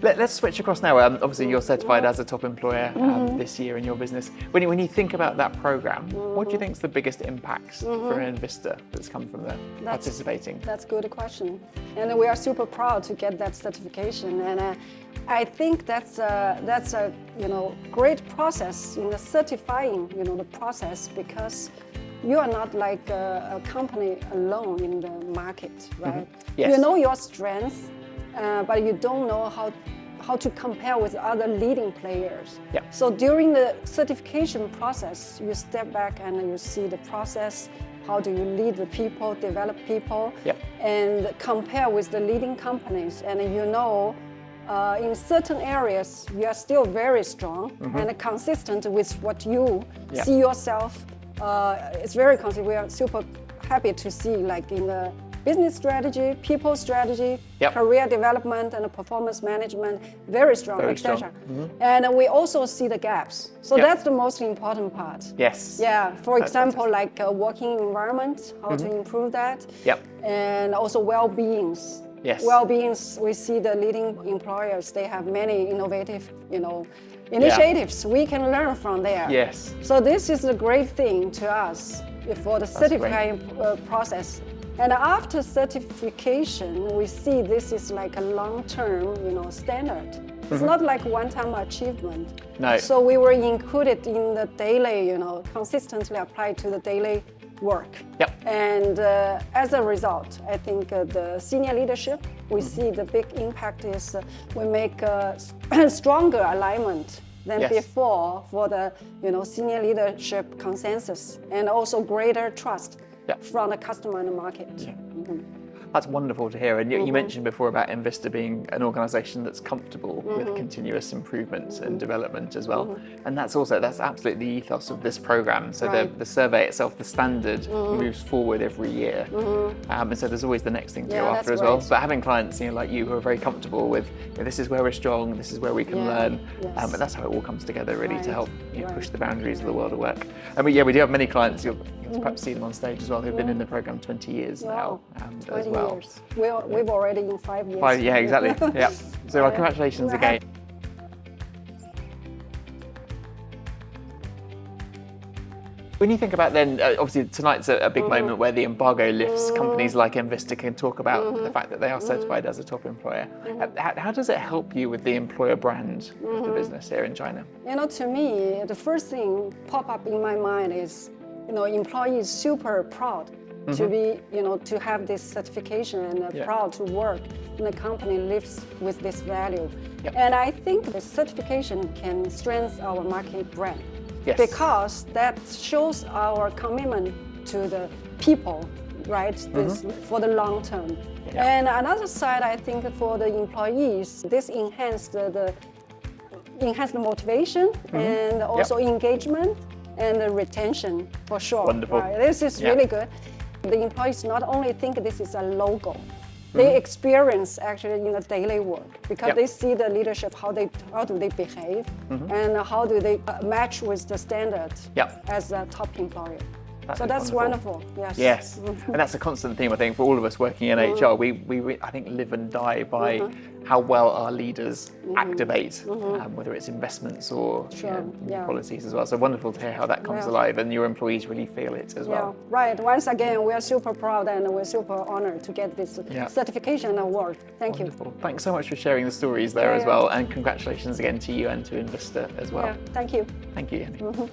Let's switch across now. Obviously, you're certified as a top employer this year in your business. When you think about that program, what do you think is the biggest impacts for an Envista that's come from participating? That's a good question. And we are super proud to get that certification. And I think that's a great process in the certifying the process, because you are not like a company alone in the market, right? Yes. You know your strengths, but you don't know how to compare with other leading players. Yeah. So during the certification process, you step back and you see the process. How do you lead the people, develop people, and compare with the leading companies? And in certain areas, you are still very strong and consistent with what you see yourself. It's very consistent. We are super happy to see, like in the business strategy, people strategy, career development, and performance management, very strong, etc. And we also see the gaps. So that's the most important part. Yes. Yeah. For example, like working environment, how to improve that. And also well-beings. Yes. Well-beings, we see the leading employers, they have many innovative, initiatives we can learn from there. Yes. So this is a great thing to us for the certifying process. And after certification, we see this is like a long-term, standard. It's not like one-time achievement. No. So we were included in the daily, consistently applied to the daily work. And as a result, I think the senior leadership, we see the big impact is we make a stronger alignment than before for the senior leadership consensus, and also greater trust from the customer and the market. That's wonderful to hear. And you mentioned before about Envista being an organisation that's comfortable with continuous improvement and development as well. And that's absolutely the ethos of this programme. So the survey itself, the standard moves forward every year. And so there's always the next thing to go after as well. But having clients like you who are very comfortable with this is where we're strong, this is where we can learn. But that's how it all comes together really to help push the boundaries of the world of work. And we do have many clients, you'll perhaps see them on stage as well, who've been in the programme 20 years now as well. Years. We've already in 5 years. Yeah, exactly. So congratulations again. When you think about then, obviously tonight's a big moment where the embargo lifts. Companies like Envista can talk about the fact that they are certified as a top employer. How does it help you with the employer brand of the business here in China? To me, the first thing pop up in my mind is, employees super proud to be, to have this certification and proud to work in a company lives with this value. And I think the certification can strengthen our market brand because that shows our commitment to the people, right? This, for the long term. And another side, I think for the employees, this enhance the motivation and also engagement and the retention for sure. Wonderful. Right? This is really good. The employees not only think this is a logo, they experience actually in the daily work because they see the leadership, how do they behave and how do they match with the standard as a top employer. So that's wonderful. Yes. And that's a constant theme, I think, for all of us working in HR. We I think, live and die by how well our leaders activate, whether it's investments or policies as well. So wonderful to hear how that comes alive, and your employees really feel it as well. Right. Once again, we are super proud and we're super honored to get this certification award. Thank you. Thanks so much for sharing the stories there as well, and congratulations again to you and to Envista as well. Thank you. Thank you, Yanny.